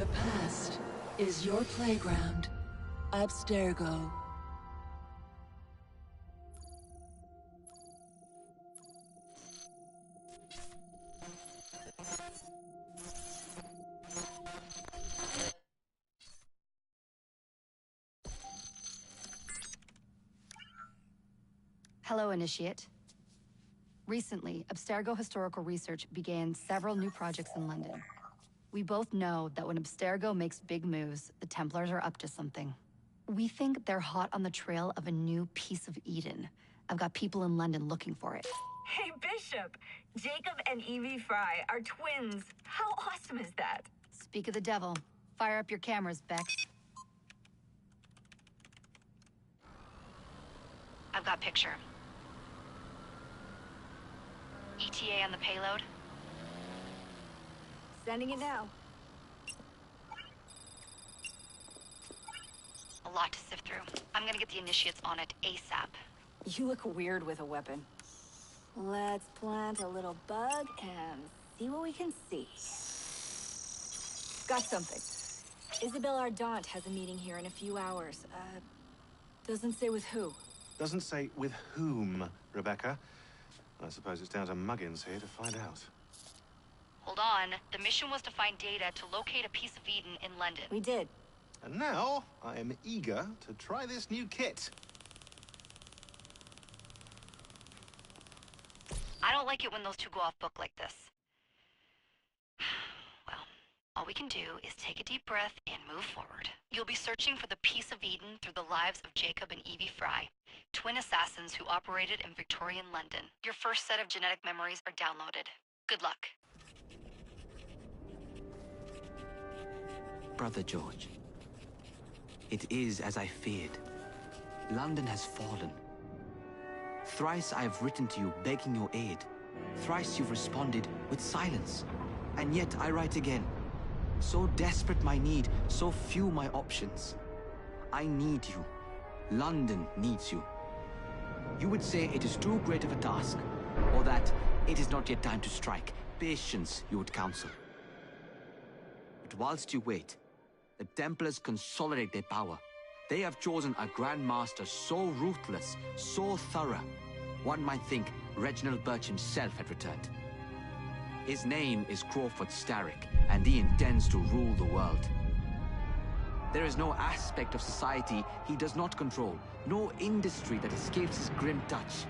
The past is your playground. Abstergo. Hello, Initiate. Recently, Abstergo Historical Research began several new projects in London. We both know that when Abstergo makes big moves, the Templars are up to something. We think they're hot on the trail of a new piece of Eden. I've got people in London looking for it. Hey, Bishop! Jacob and Evie Fry are twins. How awesome is that? Speak of the devil. Fire up your cameras, Bex. I've got picture. ETA on the payload? Sending it now. A lot to sift through. I'm gonna get the initiates on it ASAP. You look weird with a weapon. Let's plant a little bug and see what we can see. Got something. Isabel Ardant has a meeting here in a few hours. Doesn't say with who. Doesn't say with whom, Rebecca. I suppose it's down to Muggins here to find out. Hold on. The mission was to find data to locate a piece of Eden in London. We did. And now, I am eager to try this new kit. I don't like it when those two go off book like this. Well, all we can do is take a deep breath and move forward. You'll be searching for the piece of Eden through the lives of Jacob and Evie Fry, twin assassins who operated in Victorian London. Your first set of genetic memories are downloaded. Good luck. Brother George, it is as I feared. London has fallen. Thrice I have written to you begging your aid. Thrice you've responded with silence. And yet I write again. So desperate my need, so few my options. I need you. London needs you. You would say it is too great of a task, or that it is not yet time to strike. Patience, you would counsel. But whilst you wait, the Templars consolidate their power. They have chosen a Grand Master so ruthless, so thorough, one might think Reginald Birch himself had returned. His name is Crawford Starrick, and he intends to rule the world. There is no aspect of society he does not control, no industry that escapes his grim touch.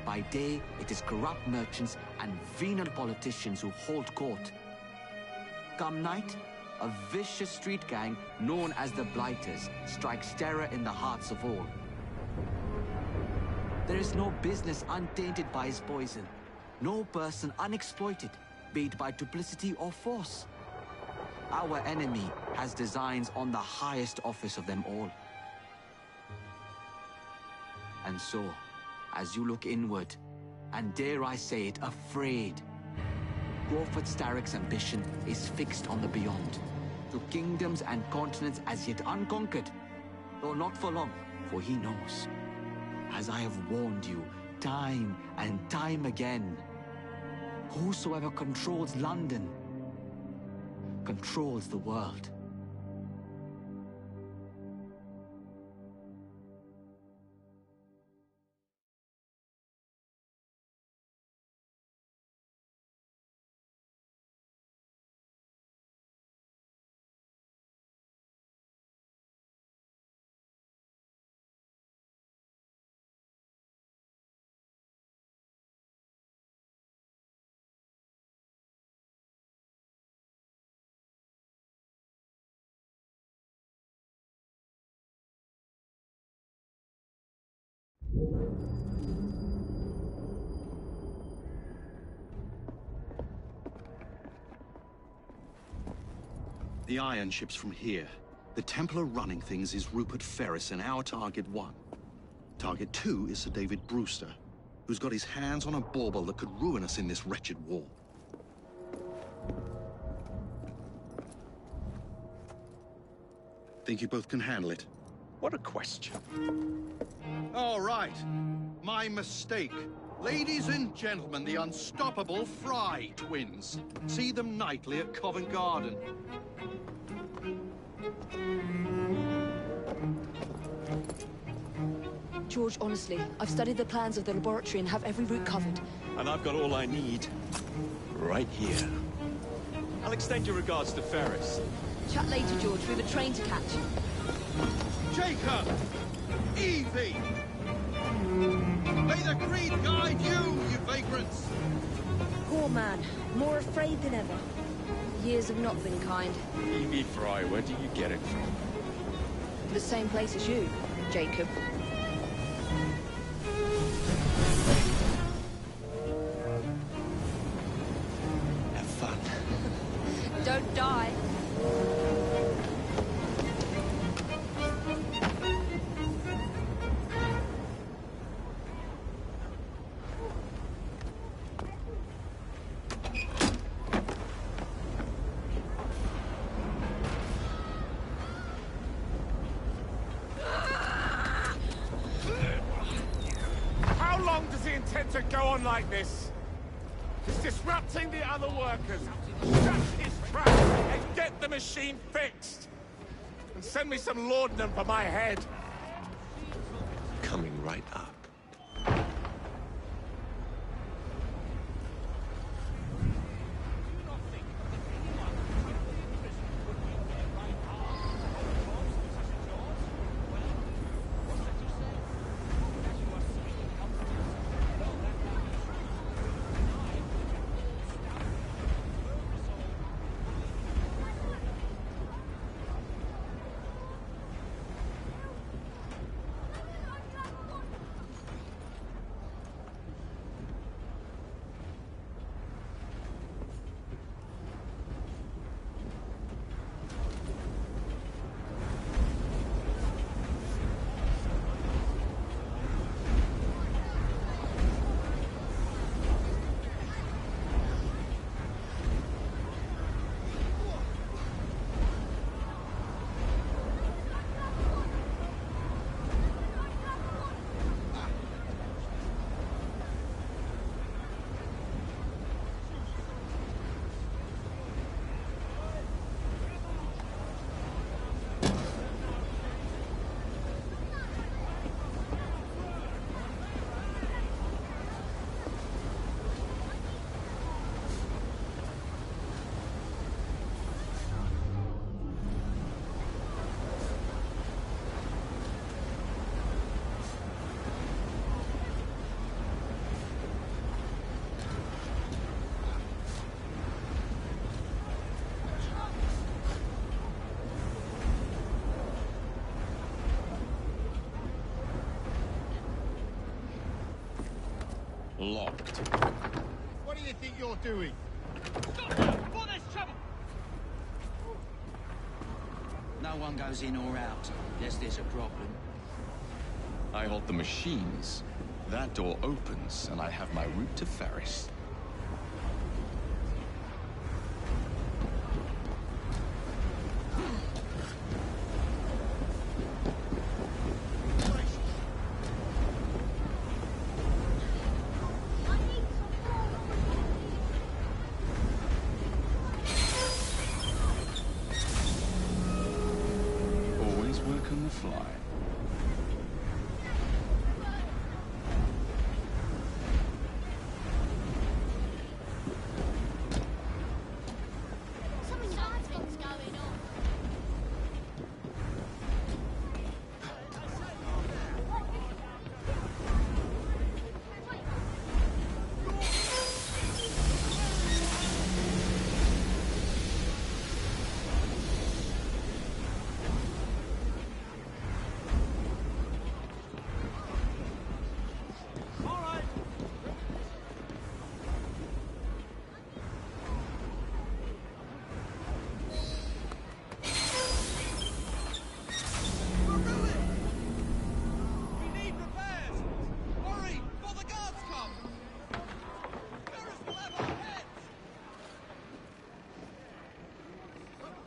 By day, it is corrupt merchants and venal politicians who hold court. Come night, a vicious street gang known as the Blighters strikes terror in the hearts of all. There is no business untainted by his poison, no person unexploited, be it by duplicity or force. Our enemy has designs on the highest office of them all. And so, as you look inward, and dare I say it, afraid, Crawford Starrick's ambition is fixed on the beyond, to kingdoms and continents as yet unconquered, though not for long, for he knows, as I have warned you time and time again, whosoever controls London controls the world. The iron ship's from here. The Templar running things is Rupert Ferris and our target 1. Target 2 is Sir David Brewster, who's got his hands on a bauble that could ruin us in this wretched war. Think you both can handle it? What a question. All right. My mistake. Ladies and gentlemen, the unstoppable Fry twins. See them nightly at Covent Garden. George, honestly, I've studied the plans of the laboratory and have every route covered. And I've got all I need right here. I'll extend your regards to Ferris. Chat later, George. We've a train to catch. Jacob! Evie! May the creed guide you, you vagrants! Poor man. More afraid than ever. Years have not been kind. Evie Fry, where do you get it from? The same place as you, Jacob. Have fun. Don't die. How long does he intend to go on like this? He's disrupting the other workers. Shut his trap and get the machine fixed. And send me some laudanum for my head. Coming right up. Locked. What do you think you're doing? No one goes in or out unless there's a problem. I hold the machines. That door opens, and I have my route to Ferris. Always work on the fly.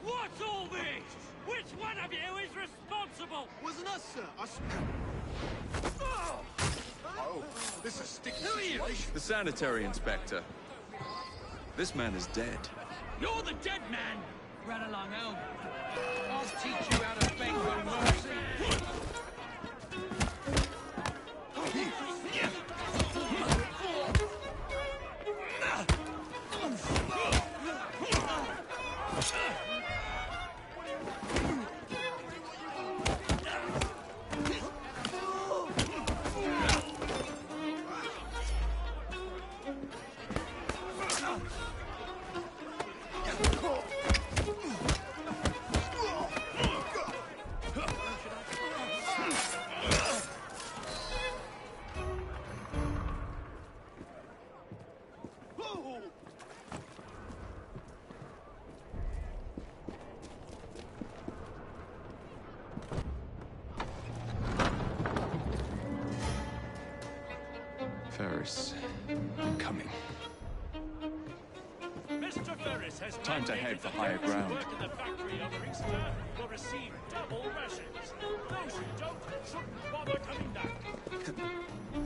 What's all this? Which one of you is responsible? Wasn't us, sir. Oh, this is a sticky situation. The sanitary inspector. This man is dead. You're the dead man! Run along home. I'll teach you how to beg for mercy. Ferris, I'm coming. Mr. Ferris has Time to head for higher ground. Work in the factory over Easter will receive double rations. Those who don't shouldn't bother coming back.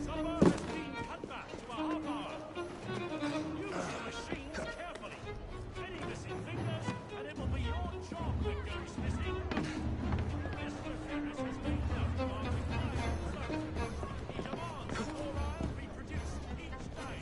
Supper has been cut back to a half hour. Use the machines carefully. Any missing fingers, and it will be your job that goes missing. Mr. Ferris has made note of our requirements. He demands that more iron be produced each day.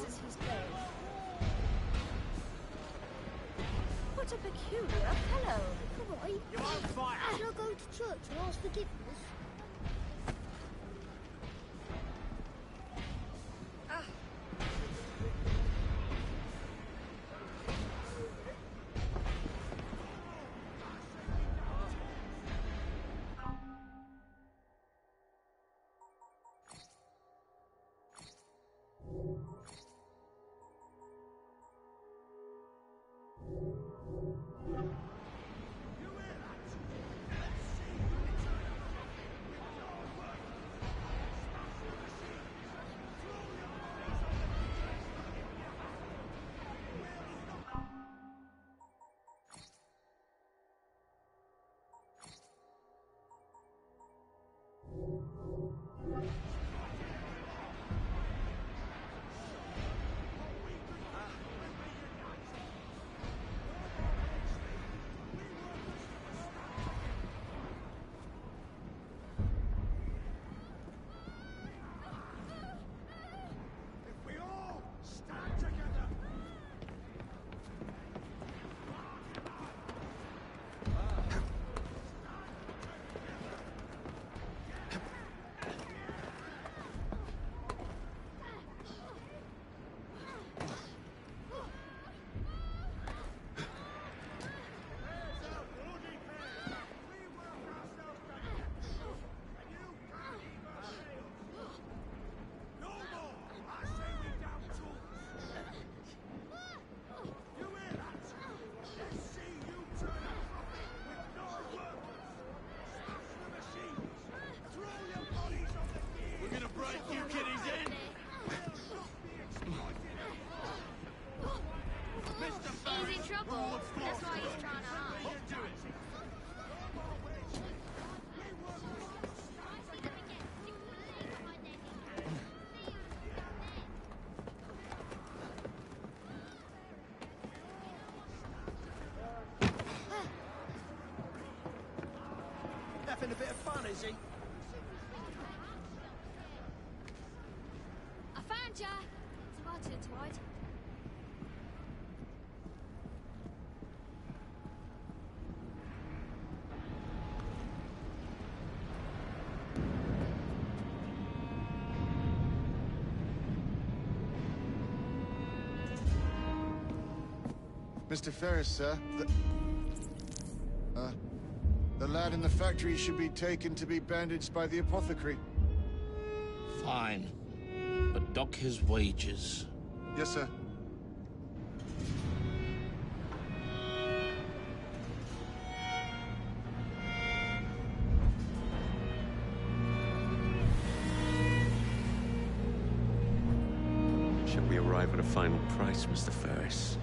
places he's going. What a peculiar fellow. Right. You won't fight. Shall I go to church and ask forgiveness? Having a bit of fun, is he? I found ya! Twat. Mr. Ferris, sir, the lad in the factory should be taken to be bandaged by the apothecary. Fine. But dock his wages. Yes, sir. Shall we arrive at a final price, Mr. Ferris?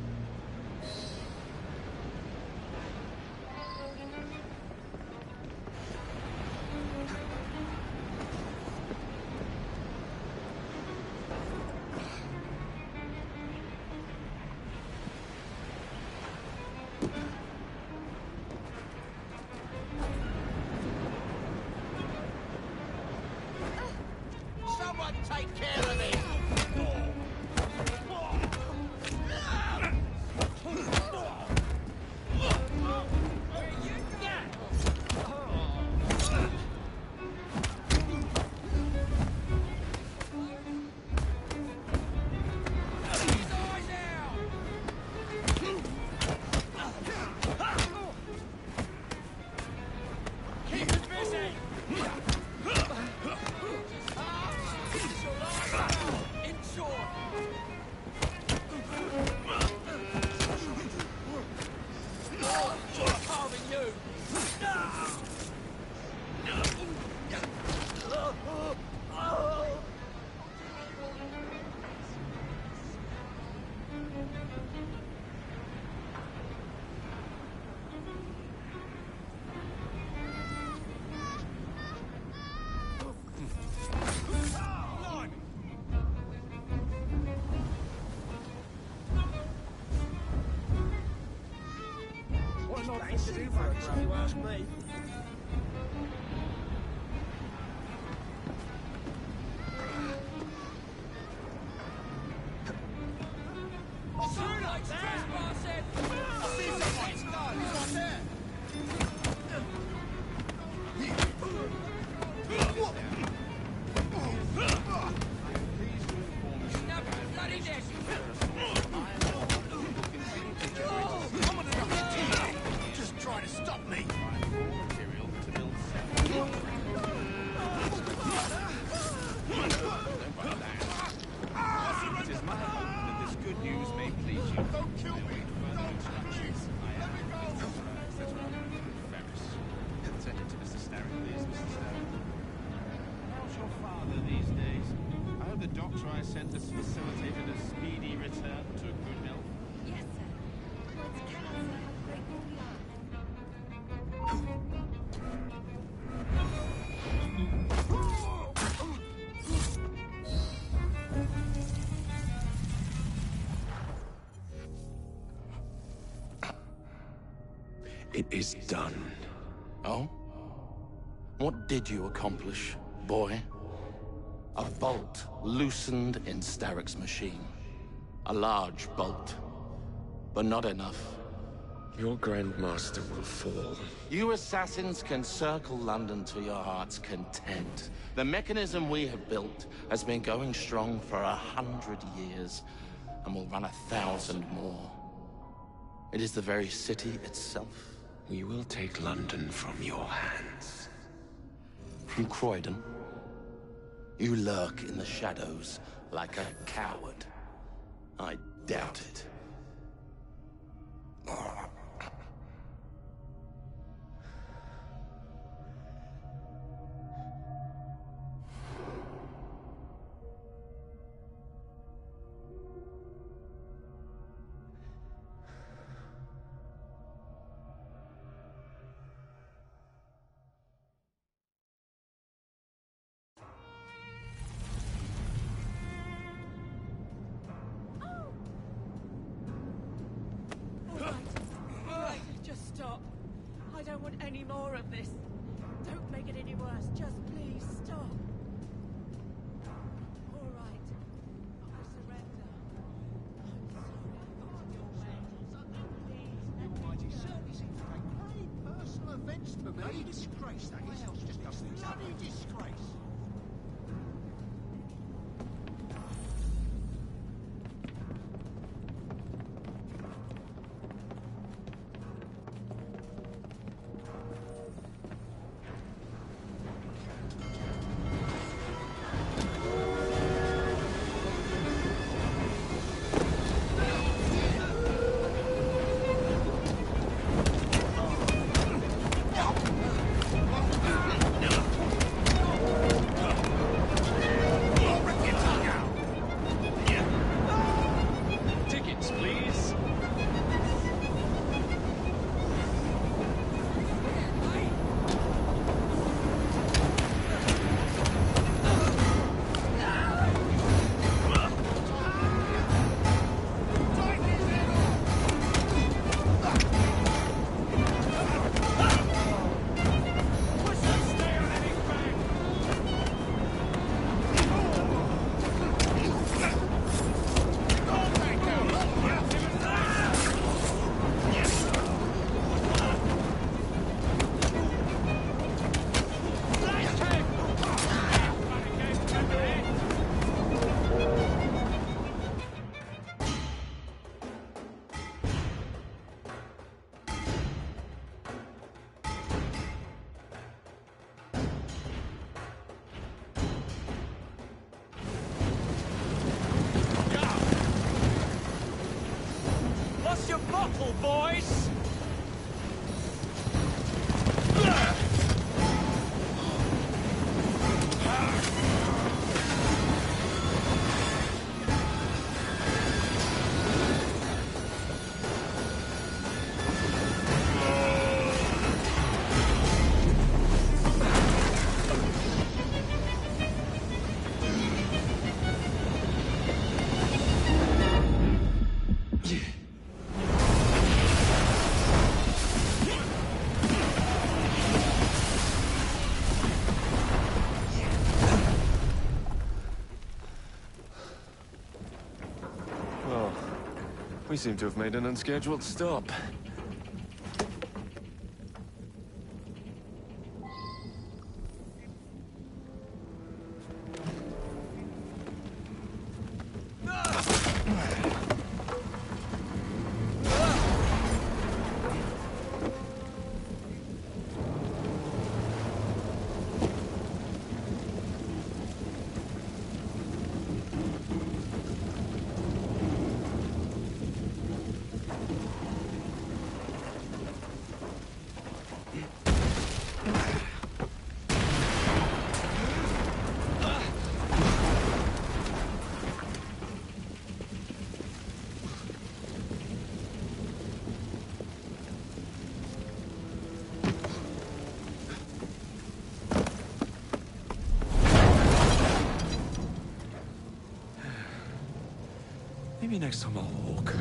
Someone take care of him! To do for it, if you ask me. these days. I hope the doctor I sent has facilitated a speedy return to good health. Yes, sir. Let's tell us how grateful we are. It is done. Oh? What did you accomplish, boy? A bolt loosened in Starrick's machine. A large bolt, but not enough. Your Grandmaster will fall. You assassins can circle London to your heart's content. The mechanism we have built has been going strong for 100 years, and will run 1,000 more. It is the very city itself. We will take London from your hands. From Croydon? You lurk in the shadows like a coward. I doubt it. Just stop. I don't want any more of this. Don't make it any worse. Just please stop. All right. I surrender. I'm sorry I got in your way. Please, Almighty certainly seems to take bloody personal offence to me. Bloody disgrace, that is. Just bloody disgrace. Boys! We seem to have made an unscheduled stop. Maybe next time I'll walk.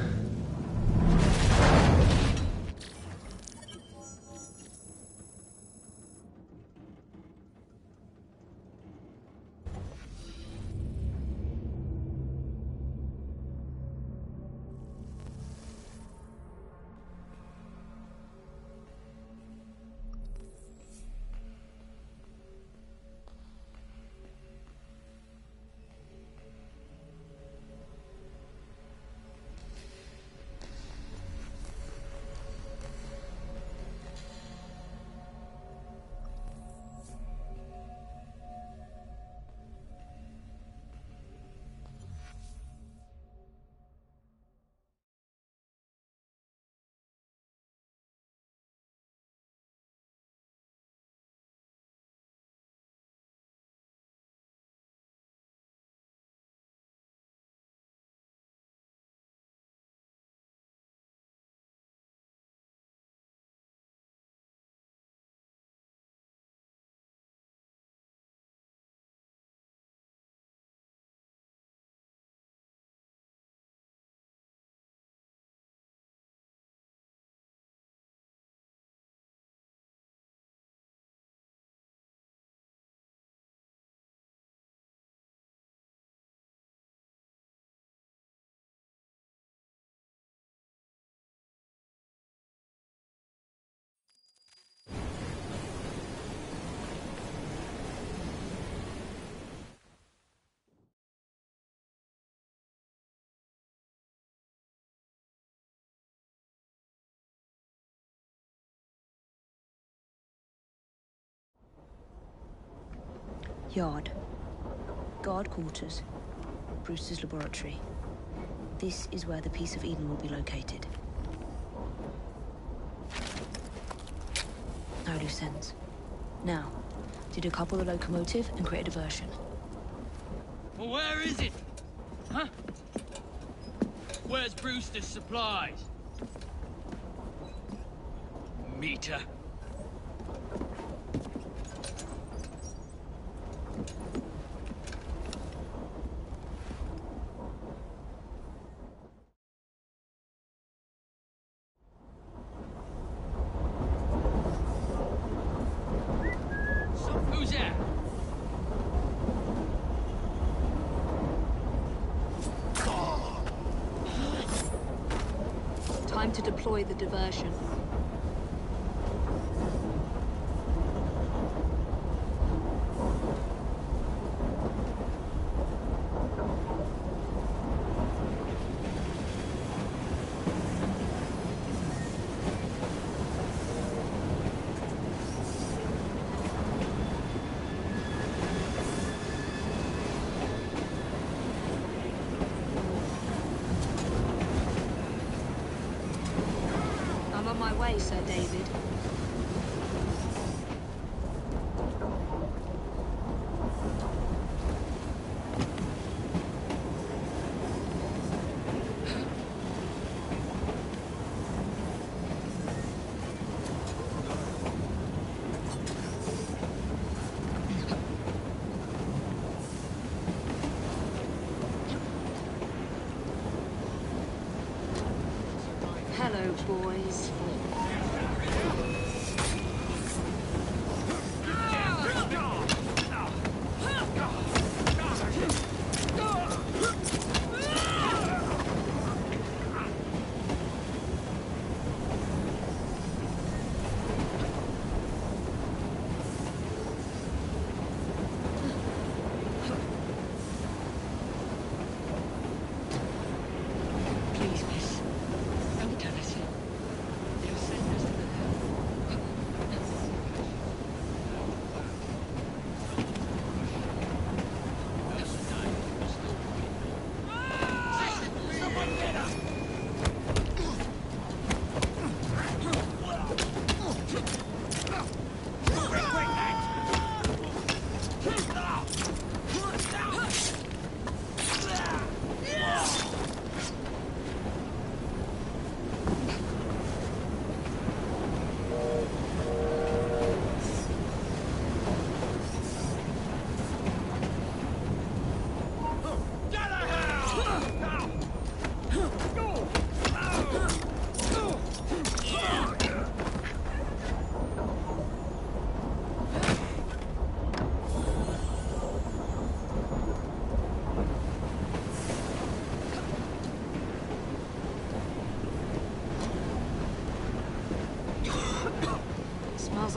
Yard. Guard quarters. Brewster's laboratory. This is where the piece of Eden will be located. No loose ends. Now, to decouple the locomotive and create a diversion. Well, where is it? Huh? Where's Brewster's supplies? Meter. Who's that? Time to deploy the diversion. I'm on my way, Sir David. Hello, boys. Please, miss. Don't tell us.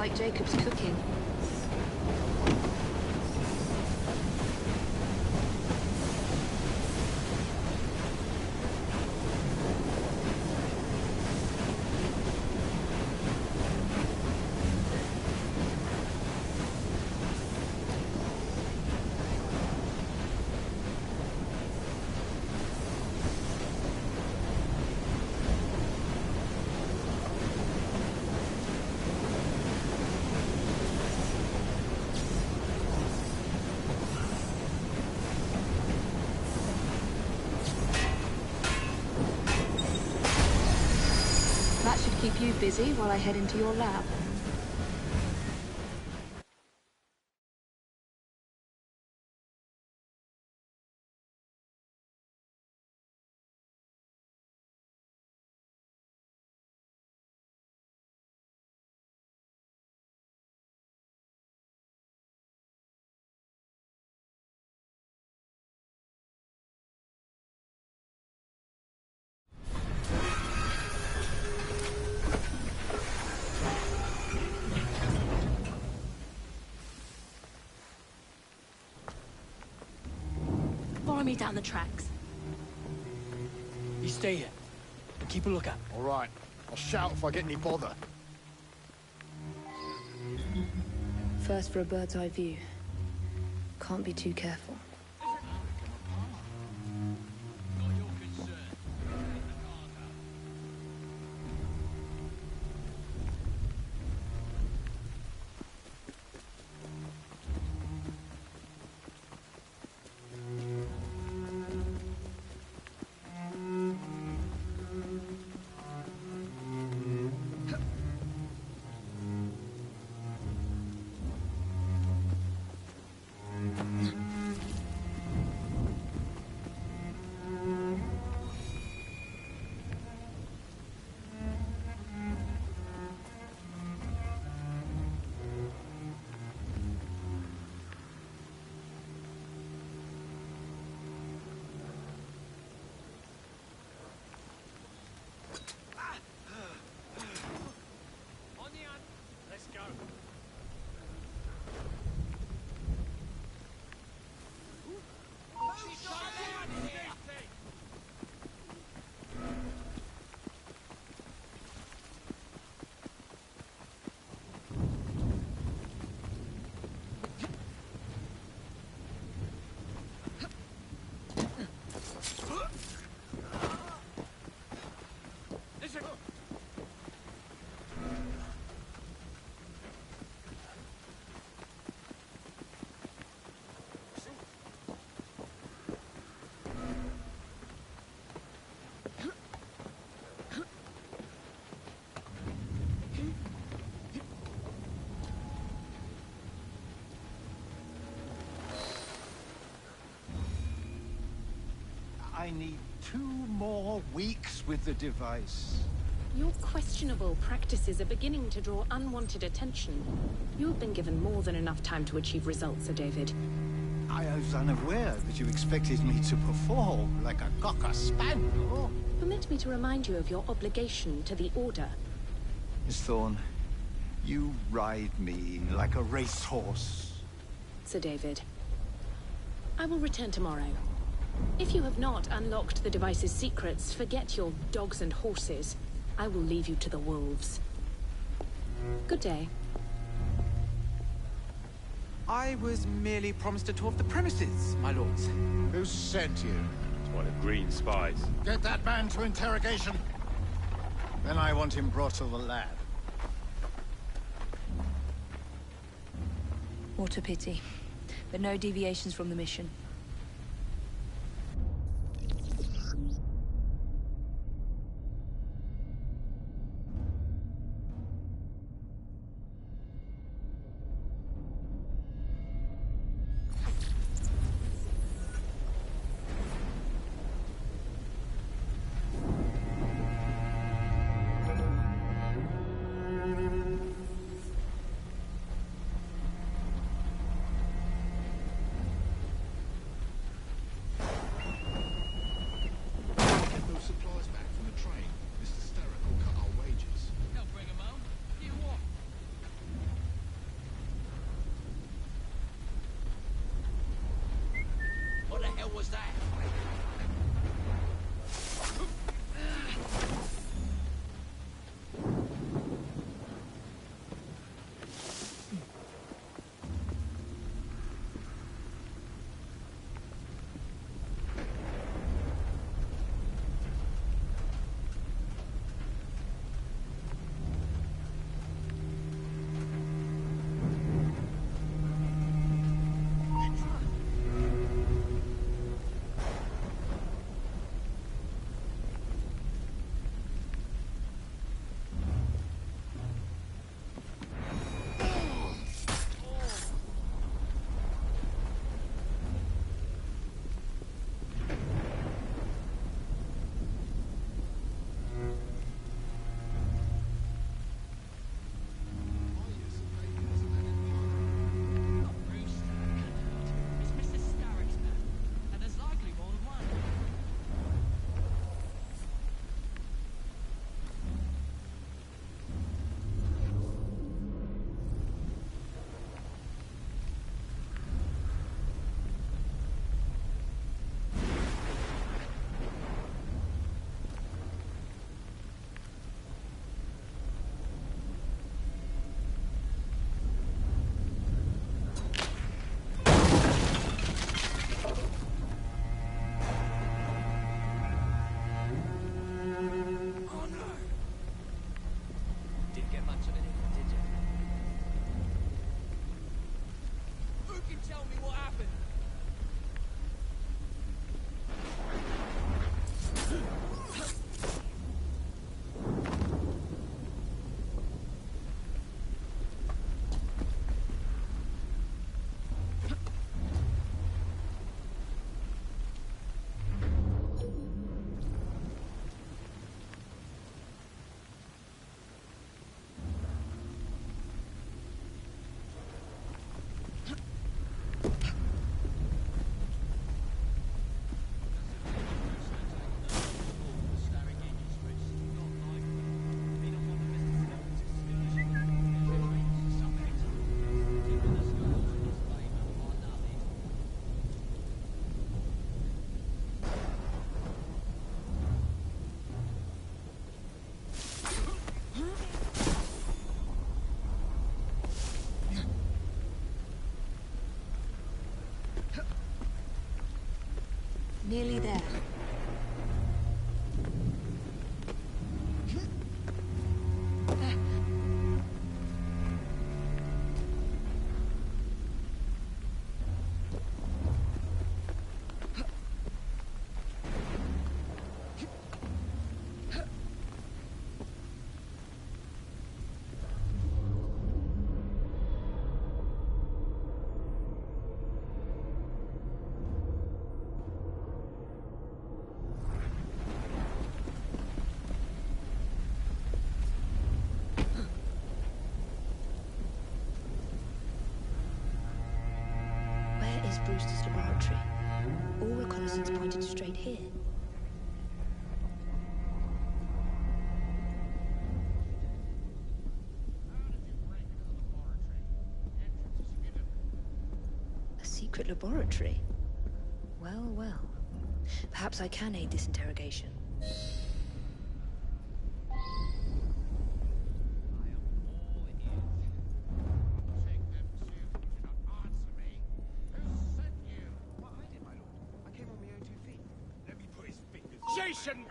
like Jacob's cooking. That should keep you busy while I head into your lab. Follow me down the tracks. You stay here. And keep a lookout. All right. I'll shout if I get any bother. First for a bird's eye view. Can't be too careful. I need 2 more weeks with the device. Your questionable practices are beginning to draw unwanted attention. You have been given more than enough time to achieve results, Sir David. I was unaware that you expected me to perform like a cocker spaniel. Permit me to remind you of your obligation to the Order. Miss Thorne, you ride me like a racehorse. Sir David, I will return tomorrow. If you have not unlocked the device's secrets, forget your dogs and horses. I will leave you to the wolves. Good day. I was merely promised a tour of the premises, my lords. Who sent you? It's one of Green's spies. Get that man to interrogation. Then I want him brought to the lab. What a pity. But no deviations from the mission. Nearly there. Brewster's laboratory. All reconnaissance pointed straight here. A secret laboratory? Well, well. Perhaps I can aid this interrogation. Jason!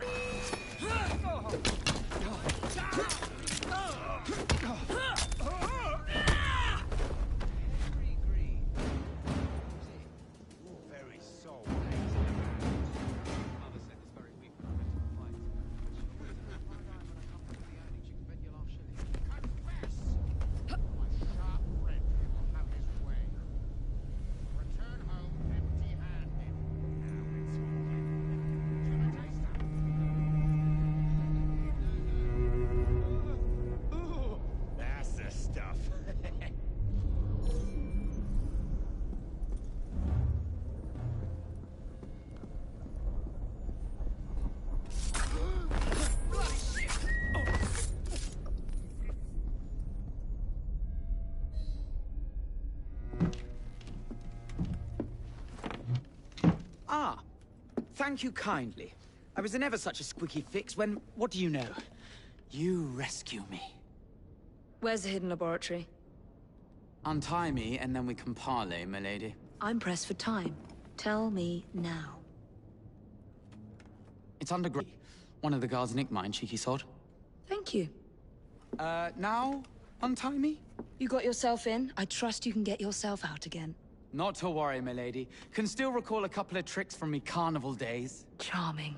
Ah, Thank you kindly. I was in ever such a squeaky fix when, what do you know? You rescue me. Where's the hidden laboratory? Untie me, and then we can parley, milady. I'm pressed for time. Tell me now. It's underground. One of the guards nicked mine, cheeky sod. Thank you. Now? Untie me? You got yourself in. I trust you can get yourself out again. Not to worry, milady. Can still recall a couple of tricks from me carnival days. Charming.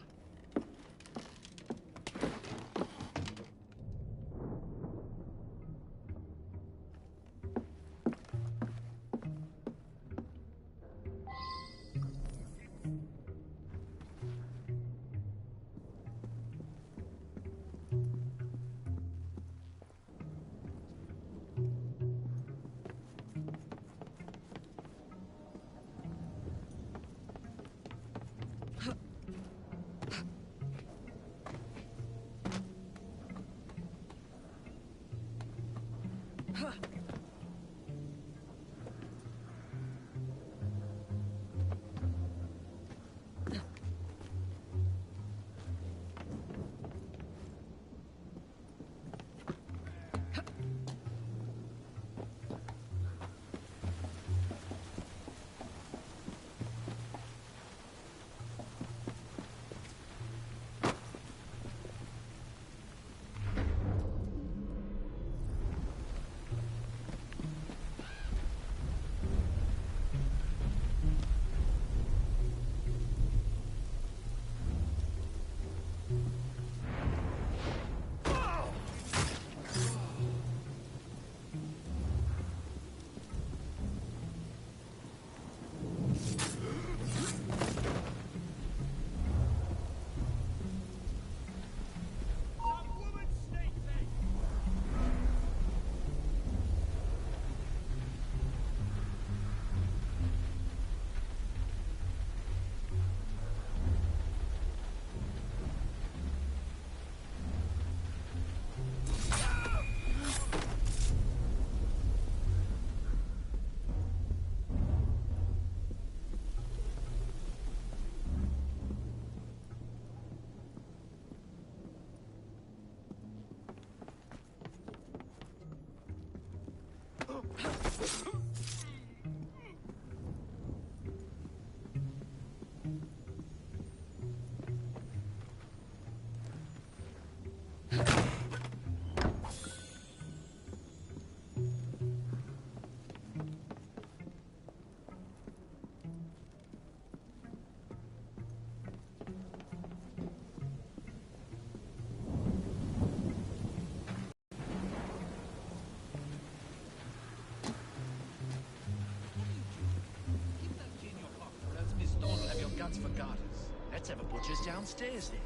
For garters. Let's have a butcher's downstairs then.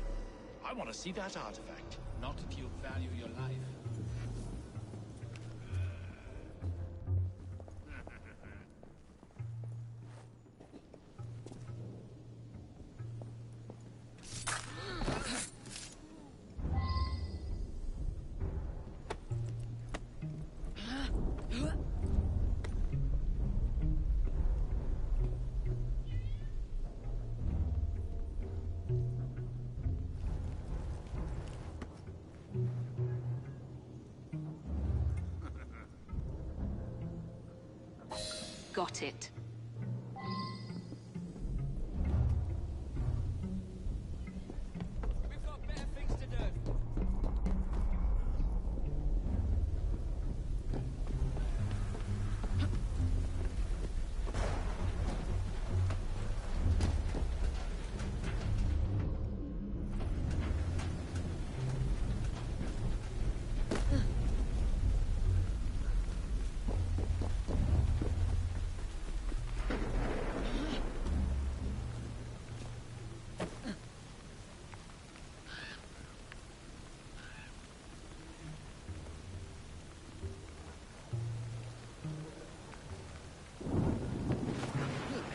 I want to see that artifact. Not if you value your life. Got it. We've got better things to do.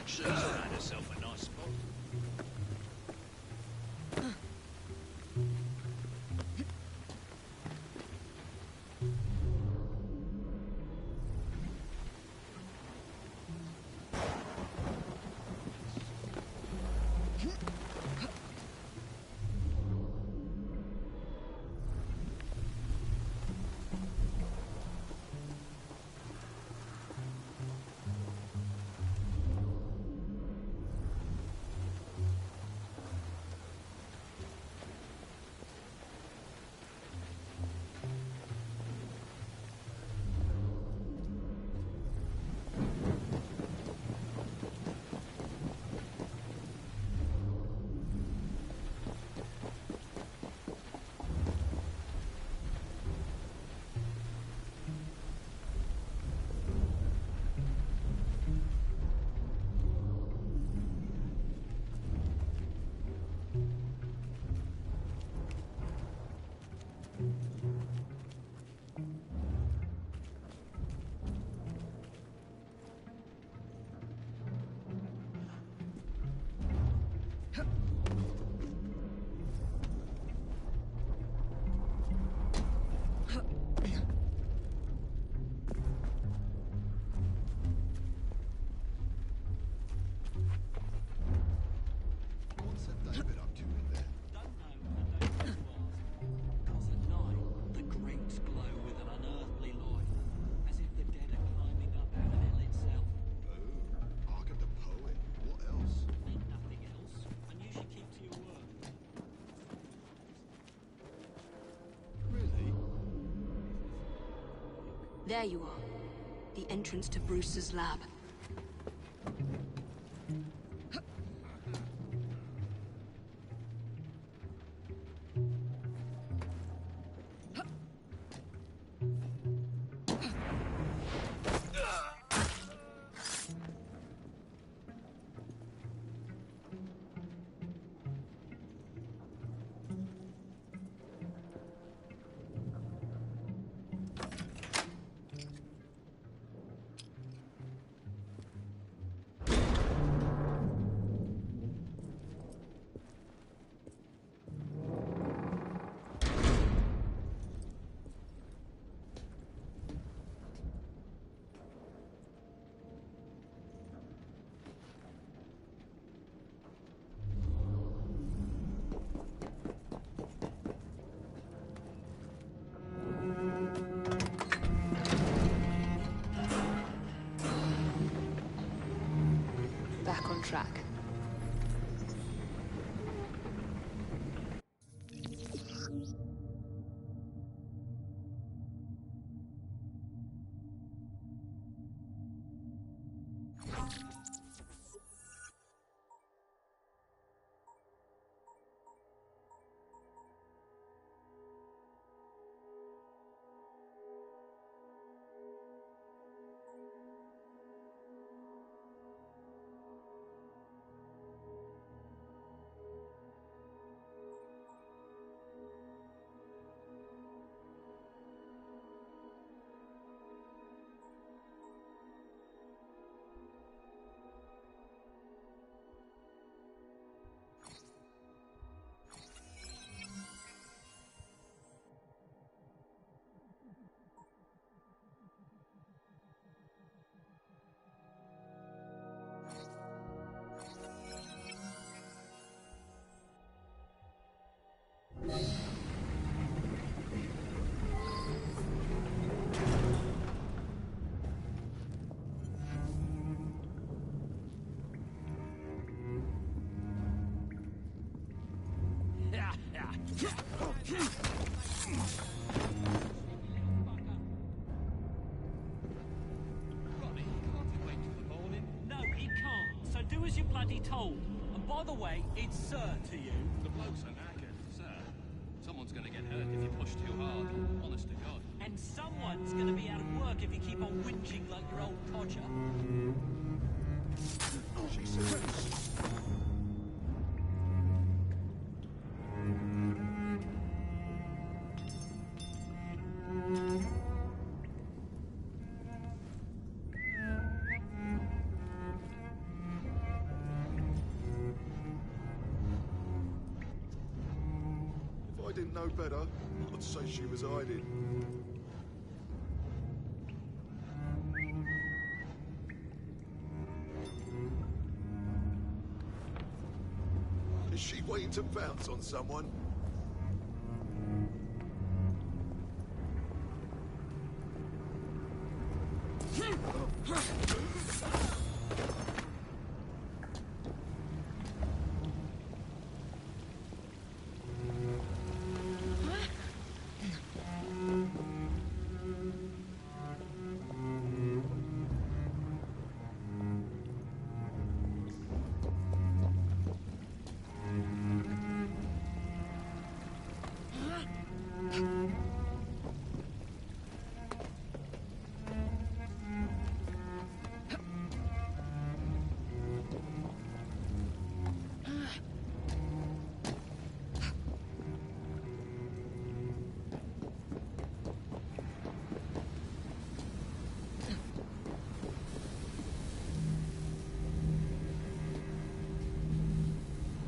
She's found herself a nice spot. There you are. The entrance to Brewster's lab. Back on track. You're bloody told. And by the way, it's sir to you. The blokes are knackered, sir. Someone's gonna get hurt if you push too hard. Honest to God. And someone's gonna be out of work if you keep on whinging like your old codger. She says. If I didn't know better, I'd say she was hiding. Is she waiting to pounce on someone?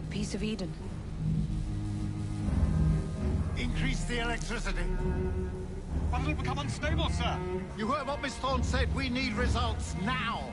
Piece of Eden. Increase the electricity. But it'll become unstable, sir. You heard what Miss Thorne said. We need results now.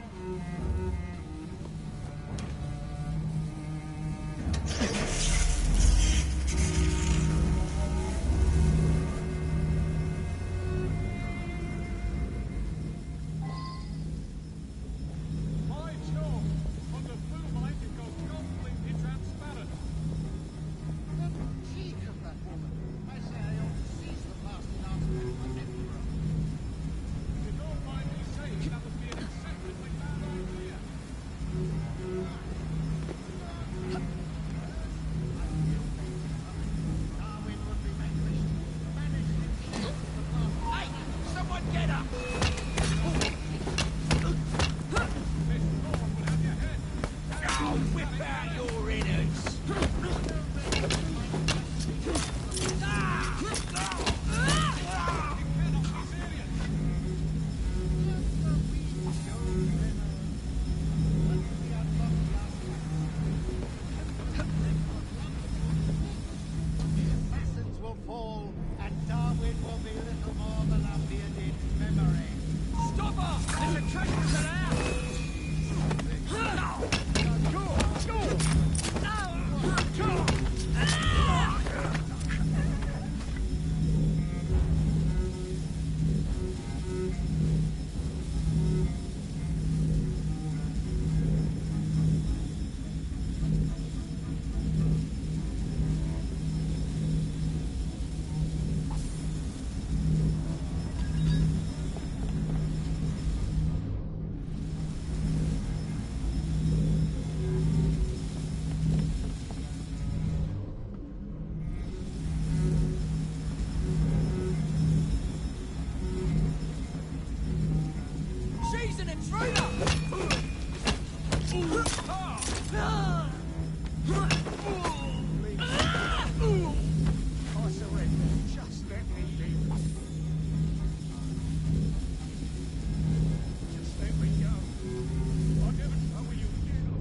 I surrender. Just let me be. Just let me go. I'll never trouble you again.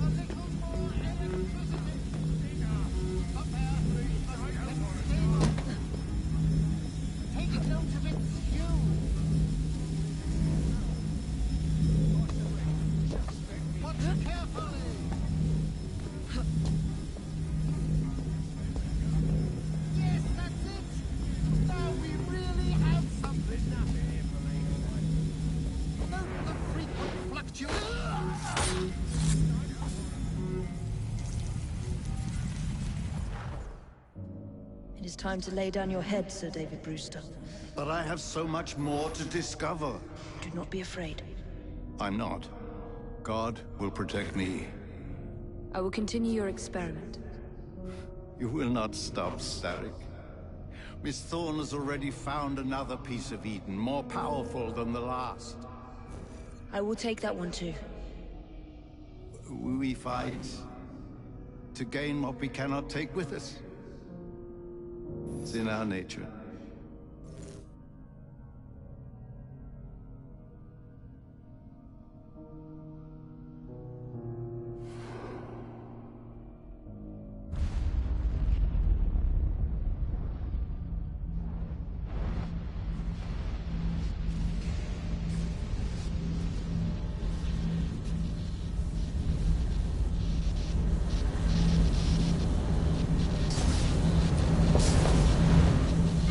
A little more electricity. Up there, please. Take note of its hue. Watch carefully. Yes, that's it. Now we really have something. Note the frequent fluctuations. It is time to lay down your head, Sir David Brewster. But I have so much more to discover. Do not be afraid. I'm not. God will protect me. I will continue your experiment. You will not stop, Starrick. Miss Thorne has already found another piece of Eden, more powerful than the last. I will take that one too. We fight to gain what we cannot take with us. It's in our nature.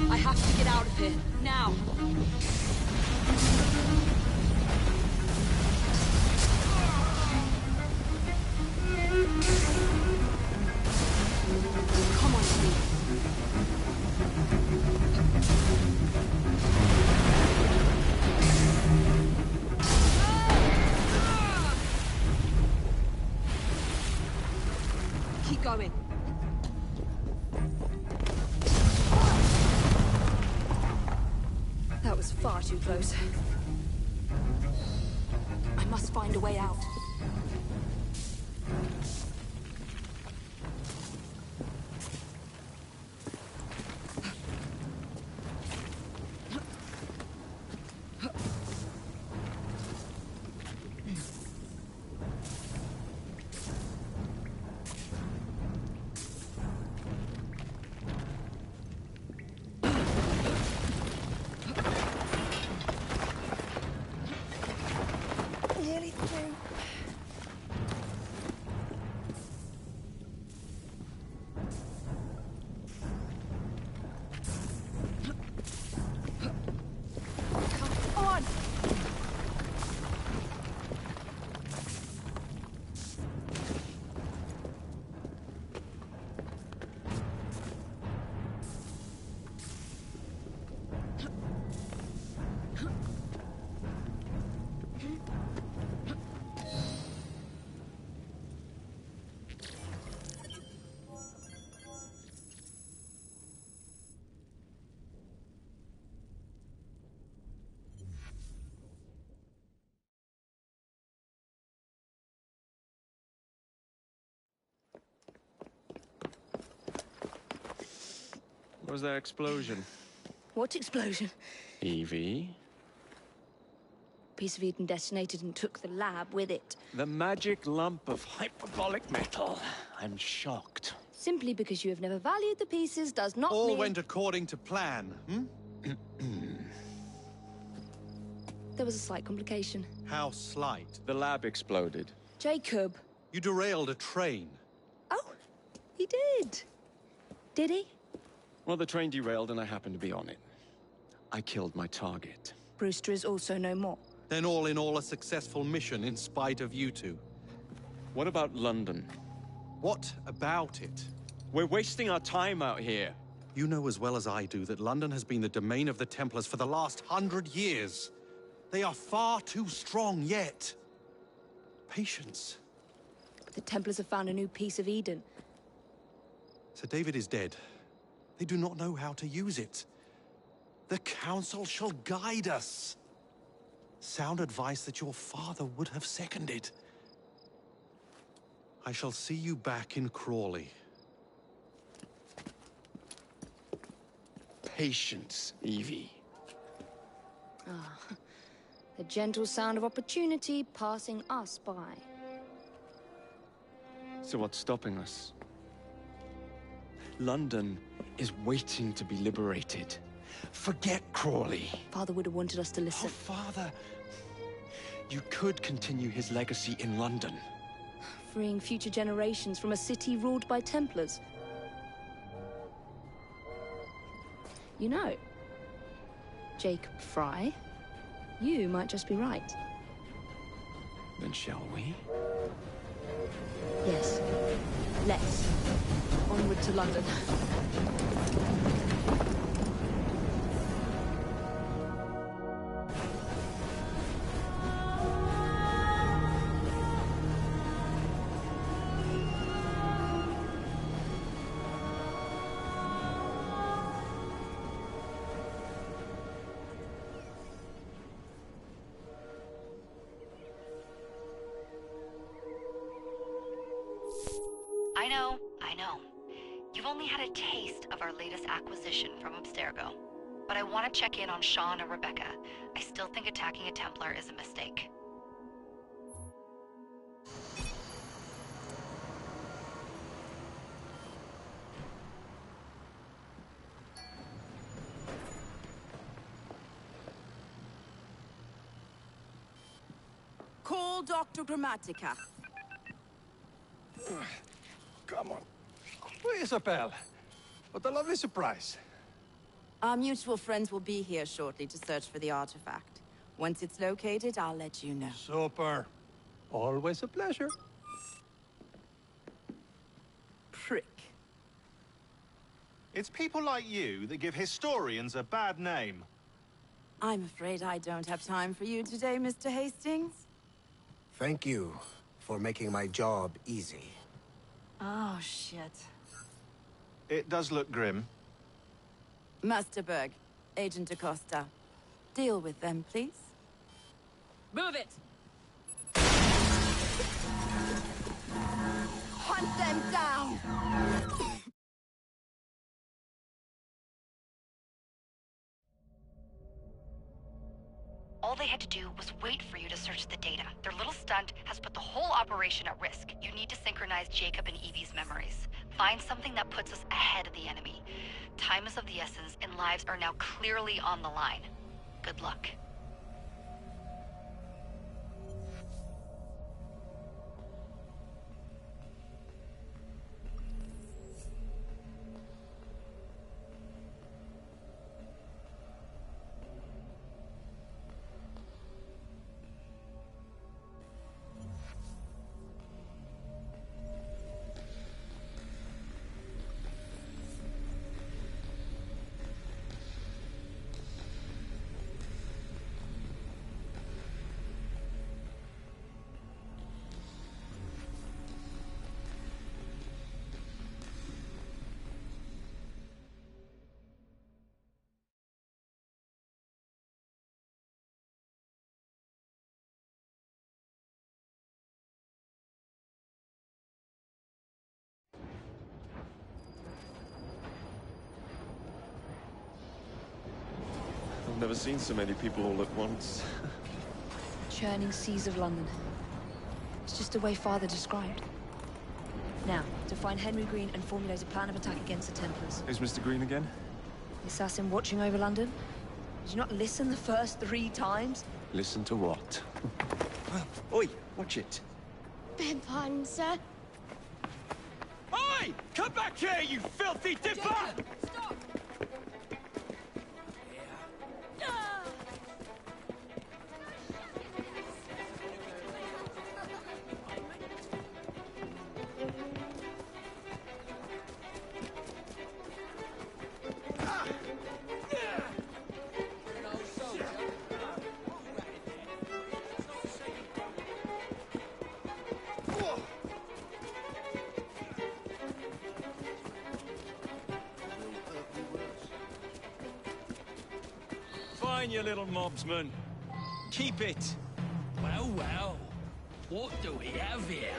I have to get out of here, now! Come on, Steve. Keep going. That was far too close. I must find a way out. Nearly through. Come on! Was there explosion? What explosion? Evie? Piece of Eden detonated and took the lab with it. The magic lump of hyperbolic metal. I'm shocked. Simply because you have never valued the pieces does not All mean... went according to plan, hmm? There was a slight complication. How slight? The lab exploded. Jacob. You derailed a train. Oh, he did. Did he? Well, the train derailed and I happened to be on it. I killed my target. Brewster is also no more. Then all in all, a successful mission in spite of you two. What about London? What about it? We're wasting our time out here. You know as well as I do that London has been the domain of the Templars for the last 100 years. They are far too strong yet. Patience. But the Templars have found a new piece of Eden. Sir David is dead. They do not know how to use it. The Council shall guide us. Sound advice that your father would have seconded. I shall see you back in Crawley. Patience, Evie. Ah, the gentle sound of opportunity passing us by. So what's stopping us? London is waiting to be liberated. Forget Crawley. Father would have wanted us to listen. Oh, Father. You could continue his legacy in London. Freeing future generations from a city ruled by Templars. You know, Jacob Fry, you might just be right. Then shall we? Yes. Let's. Onward to London. I know. You've only had a taste of our latest acquisition from Abstergo. But I want to check in on Sean and Rebecca. I still think attacking a Templar is a mistake. Call Dr. Grammatica. Come on. Isabel, what a lovely surprise. Our mutual friends will be here shortly to search for the artifact. Once it's located, I'll let you know. Super. Always a pleasure. Prick. It's people like you that give historians a bad name. I'm afraid I don't have time for you today, Mr. Hastings. Thank you for making my job easy. Oh, shit. It does look grim. Masterberg, Agent Acosta. Deal with them, please. Move it! Hunt them down! All they had to do was wait for you to search the data. Their little stunt has put the whole operation at risk. You need to synchronize Jacob and Evie's memories. Find something that puts us ahead of the enemy. Time is of the essence, and lives are now clearly on the line. Good luck. I've never seen so many people all at once. Churning seas of London. It's just the way Father described. Now, to find Henry Green and formulate a plan of attack against the Templars. Who's Mr. Green again? The assassin watching over London? Did you not listen the first 3 times? Listen to what? Oi, watch it. Beg pardon, sir. Oi! Come back here, you filthy dipper! Stop! Fine, you little mobsman. Keep it. Well, well. What do we have here?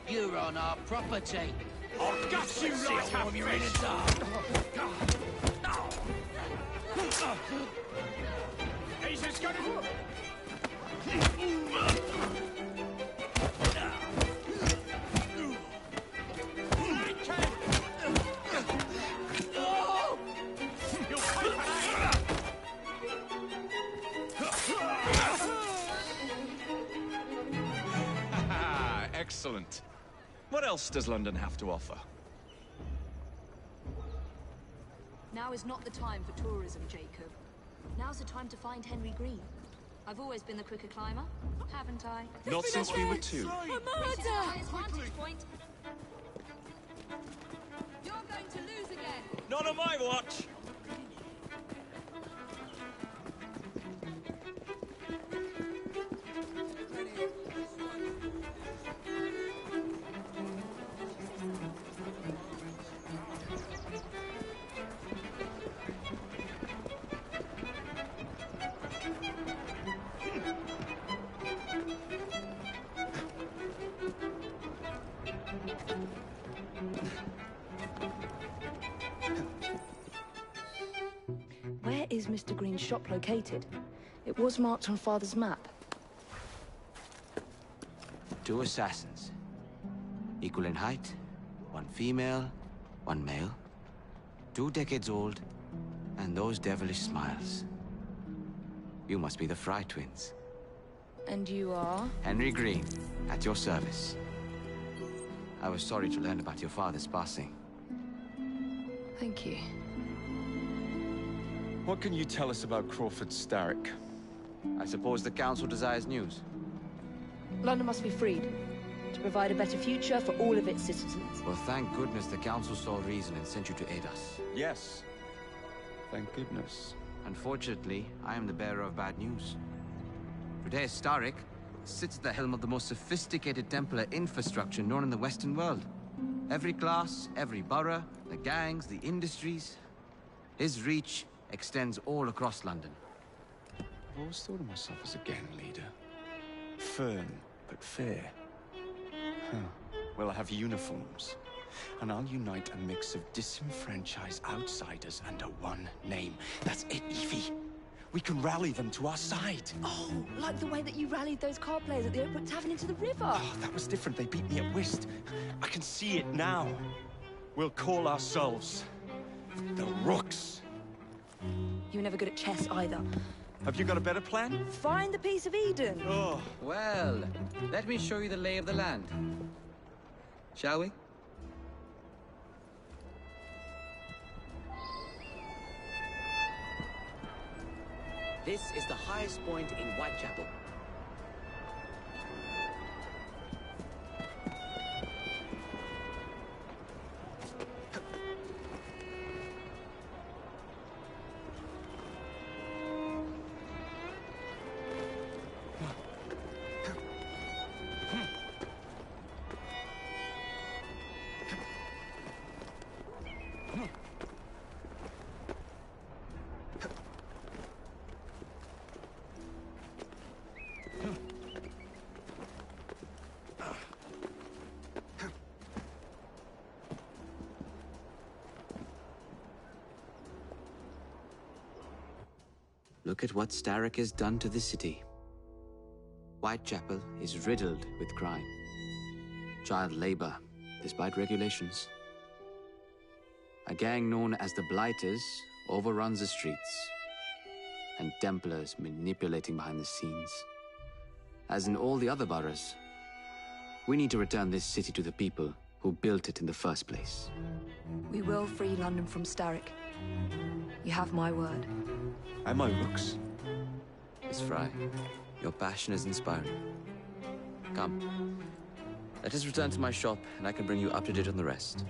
You're on our property. I'll gut you like a you're in a fish! He's just gonna... Excellent. What else does London have to offer? Now is not the time for tourism, Jacob. Now's the time to find Henry Green. I've always been the quicker climber, haven't I? Not since we were two. A murder! Vantage point. You're going to lose again. Not on my watch. Where is Mr. Green's shop located? It was marked on Father's map. 2 assassins. Equal in height, 1 female, 1 male. 2 decades old, and those devilish smiles. You must be the Fry twins. And you are? Henry Green, at your service. I was sorry to learn about your father's passing. Thank you. What can you tell us about Crawford Starrick? I suppose the Council desires news. London must be freed, to provide a better future for all of its citizens. Well, thank goodness the Council saw reason and sent you to aid us. Yes. Thank goodness. Unfortunately, I am the bearer of bad news. Today, Starrick sits at the helm of the most sophisticated Templar infrastructure known in the Western world. Every class, every borough, the gangs, the industries. His reach extends all across London. I've always thought of myself as a gang leader. Firm, but fair. Huh. Well, I have uniforms. And I'll unite a mix of disenfranchised outsiders under one name. That's it, Evie. We can rally them to our side. Oh, like the way that you rallied those card players at the Oakwood Tavern into the river. Oh, that was different. They beat me at whist. I can see it now. We'll call ourselves the Rooks. You were never good at chess either. Have you got a better plan? Find the piece of Eden. Oh. Well, let me show you the lay of the land. Shall we? This is the highest point in Whitechapel. Look at what Starrick has done to the city. Whitechapel is riddled with crime. Child labor, despite regulations. A gang known as the Blighters overruns the streets, and Templars manipulating behind the scenes. As in all the other boroughs, we need to return this city to the people who built it in the first place. We will free London from Starrick. You have my word. And my Rooks. Miss Fry, your passion is inspiring. Come, let us return to my shop, and I can bring you up to date on the rest.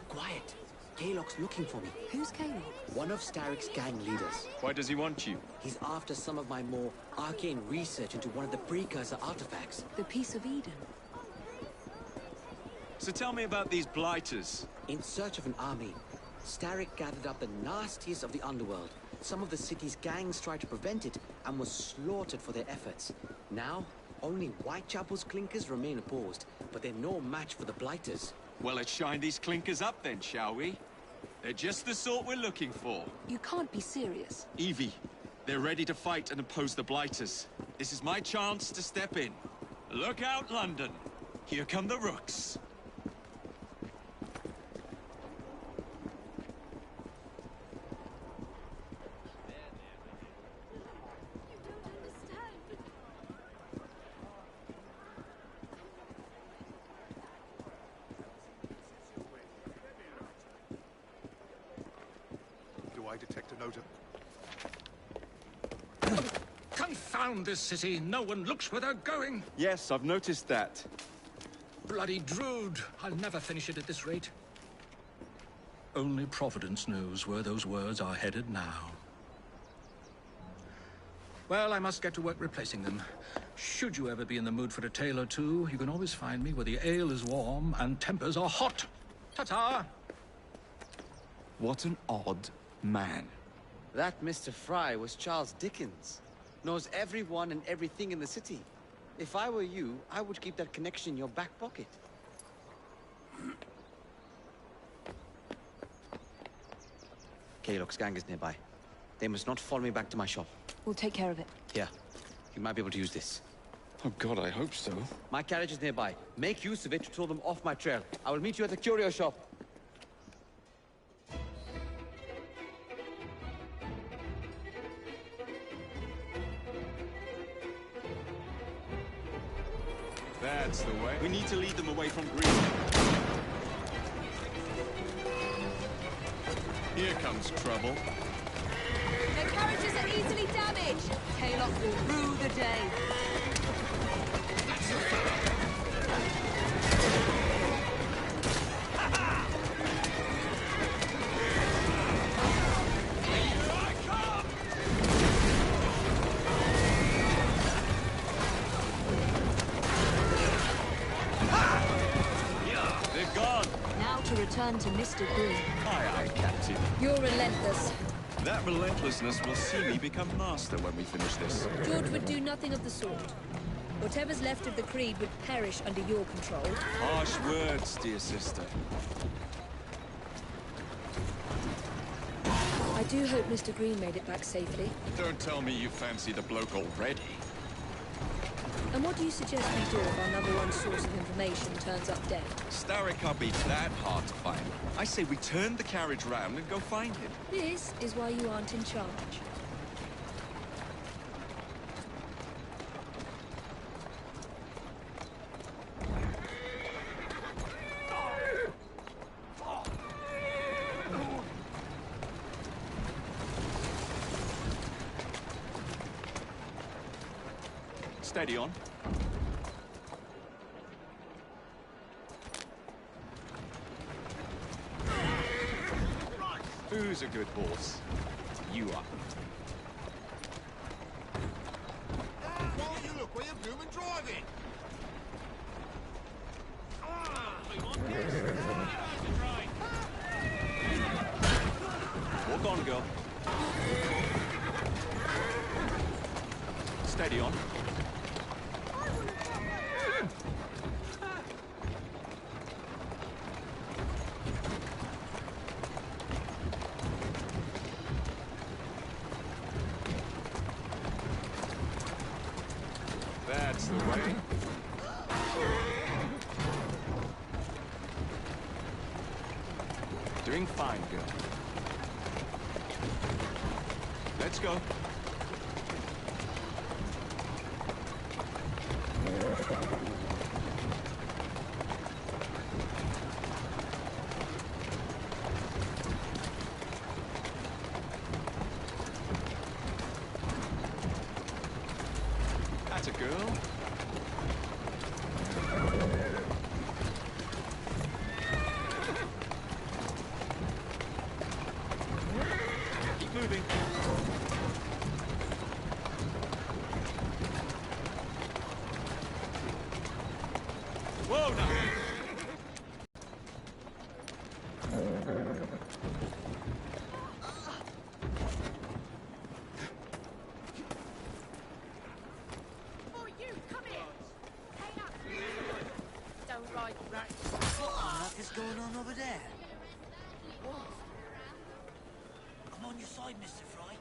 Quiet. Kaloc's looking for me. Who's Kaloc? One of Starrick's gang leaders. Why does he want you? He's after some of my more arcane research into one of the precursor artifacts. The Piece of Eden. So tell me about these blighters. In search of an army, Starrick gathered up the nastiest of the underworld. Some of the city's gangs tried to prevent it and was slaughtered for their efforts. Now, only Whitechapel's clinkers remain opposed, but they're no match for the blighters. Well, let's shine these clinkers up then, shall we? They're just the sort we're looking for. You can't be serious. Evie, they're ready to fight and oppose the blighters. This is my chance to step in. Look out, London. Here come the rooks. Detect a note of... Confound this city! No one looks where they're going! Yes, I've noticed that. Bloody Drood! I'll never finish it at this rate. Only Providence knows where those words are headed now. Well, I must get to work replacing them. Should you ever be in the mood for a tale or two, you can always find me where the ale is warm and tempers are hot. Ta-ta! What an odd man. That Mr. Fry was Charles Dickens. Knows everyone and everything in the city. If I were you, I would keep that connection in your back pocket. Kaloc's gang is nearby. They must not follow me back to my shop. We'll take care of it. Here. You might be able to use this. Oh God, I hope so. My carriage is nearby. Make use of it to throw them off my trail. I will meet you at the curio shop. That's the way. We need to lead them away from Green. Here comes trouble. Their carriages are easily damaged. Kaloc will rue the day. To return to Mr. Green. Aye, aye, Captain. You're relentless. That relentlessness will see me become master when we finish this. George would do nothing of the sort. Whatever's left of the Creed would perish under your control. Harsh words, dear sister. I do hope Mr. Green made it back safely. Don't tell me you fancy the bloke already. And what do you suggest we do if our number one source of information turns up dead? Starrick can't be that hard to find. I say we turn the carriage round and go find him. This is why you aren't in charge. Steady on. Who's a good horse? You are. Why don't you look where you're blooming driving? Walk on, girl. Steady on. That's the way. Doing fine, girl. Let's go. That's a girl. Hi, Mr. Fry.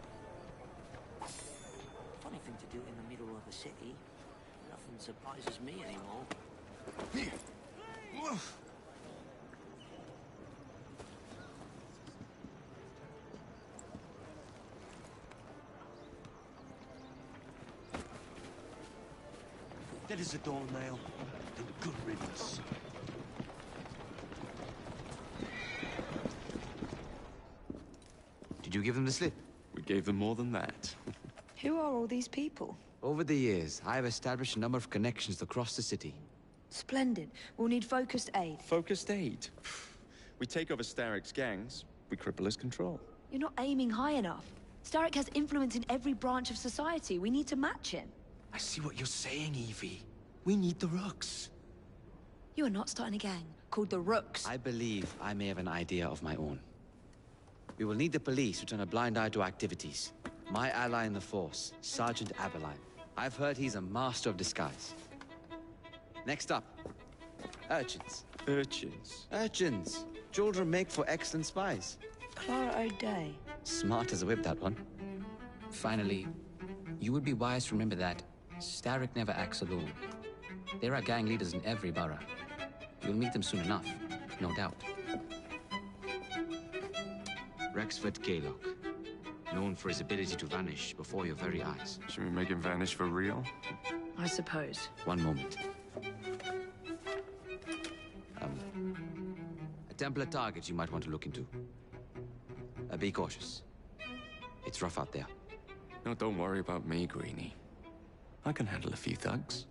Funny thing to do in the middle of a city. Nothing surprises me anymore. That is a doornail, and good riddance. Did you give them the slip? We gave them more than that. Who are all these people? Over the years, I have established a number of connections across the city. Splendid. We'll need focused aid. Focused aid? We take over Starrick's gangs, we cripple his control. You're not aiming high enough. Starrick has influence in every branch of society. We need to match him. I see what you're saying, Evie. We need the Rooks. You are not starting a gang called the Rooks. I believe I may have an idea of my own. We will need the police to turn a blind eye to activities. My ally in the force, Sergeant Aberline. I've heard he's a master of disguise. Next up, urchins. Urchins? Urchins. Children make for excellent spies. Clara O'Day. Smart as a whip, that one. Finally, you would be wise to remember that Starrick never acts alone. There are gang leaders in every borough. You'll meet them soon enough, no doubt. Rexford Kaylock, known for his ability to vanish before your very eyes. Should we make him vanish for real? I suppose. One moment. A Templar target you might want to look into. Be cautious. It's rough out there. No, don't worry about me, Greenie. I can handle a few thugs.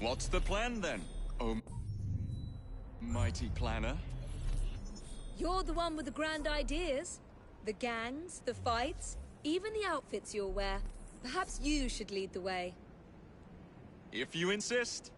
What's the plan, then? Oh, mighty planner? You're the one with the grand ideas. The gangs, the fights, even the outfits you'll wear. Perhaps you should lead the way. If you insist.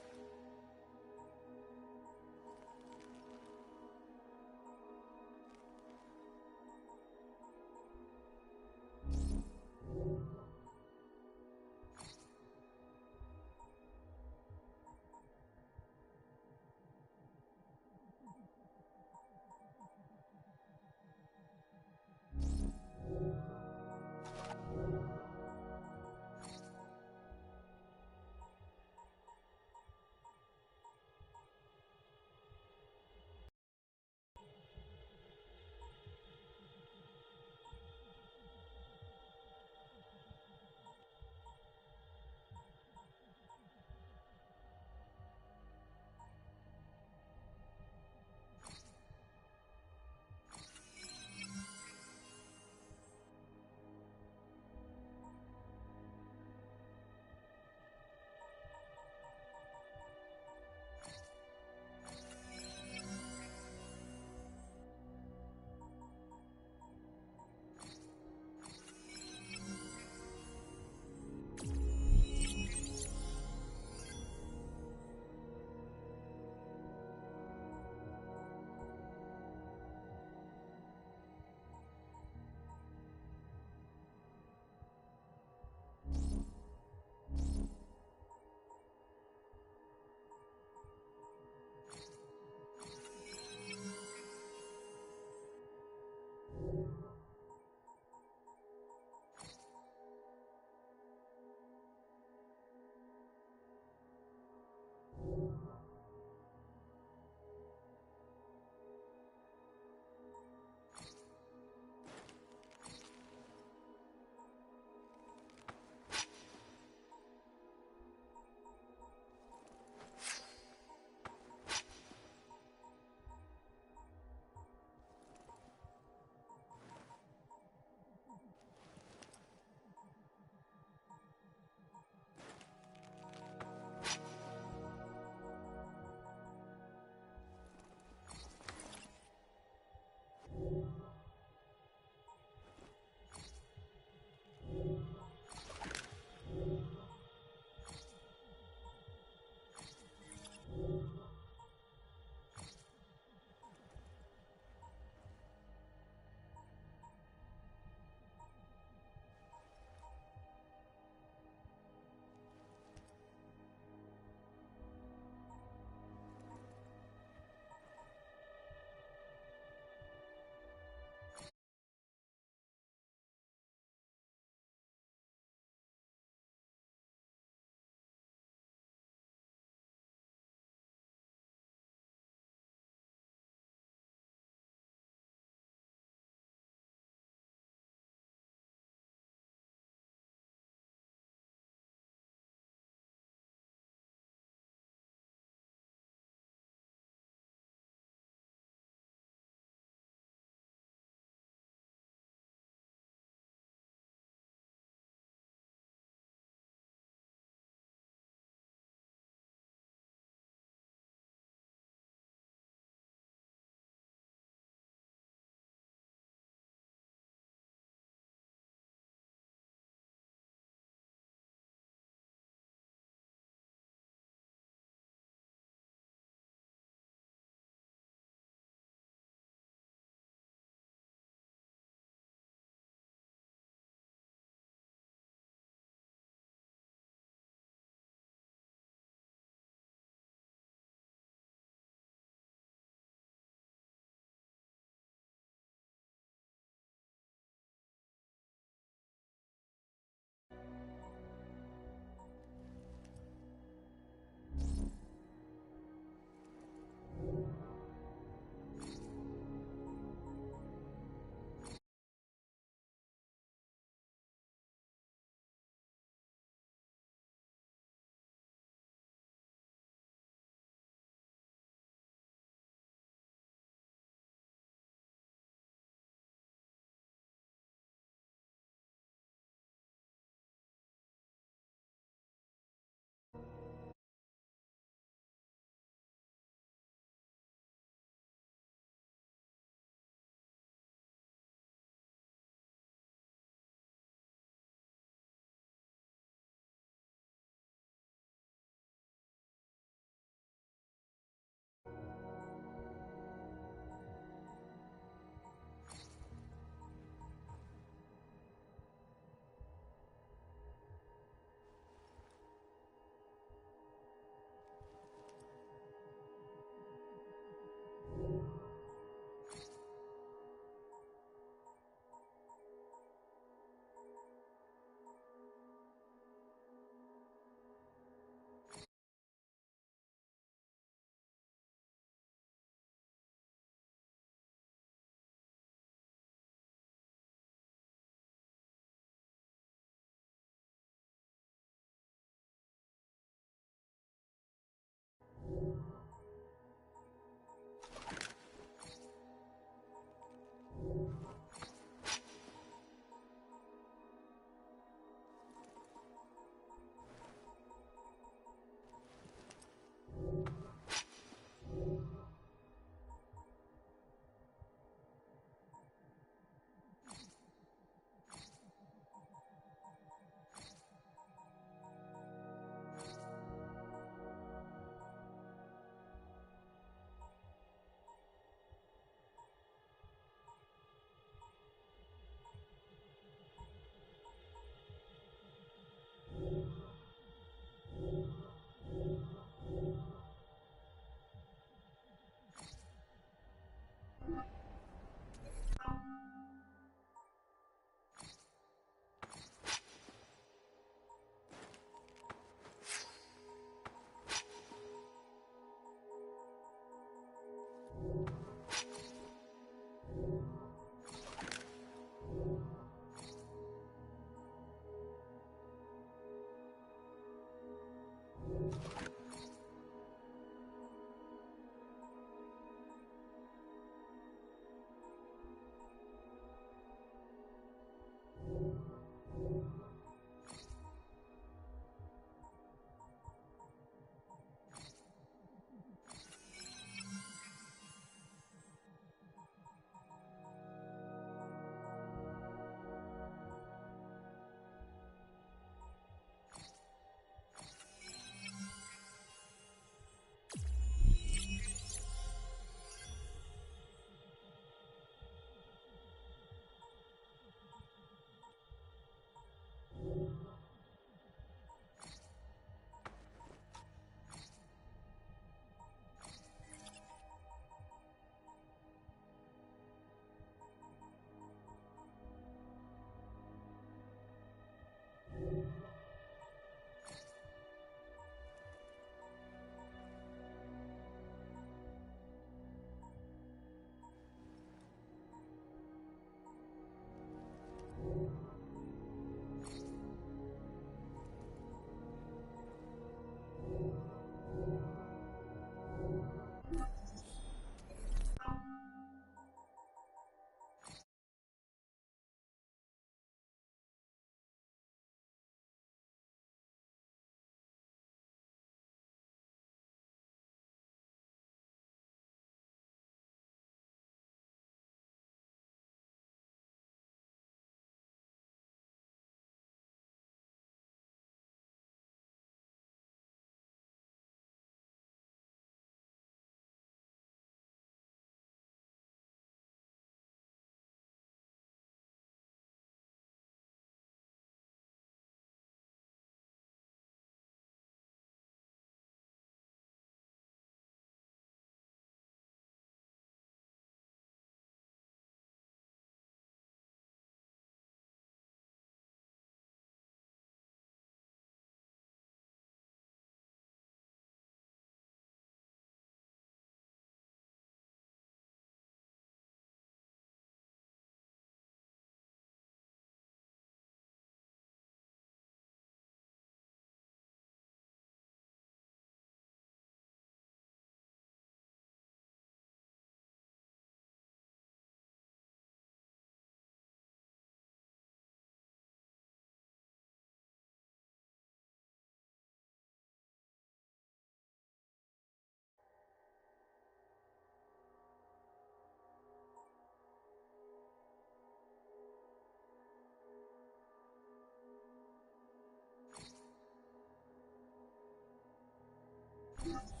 You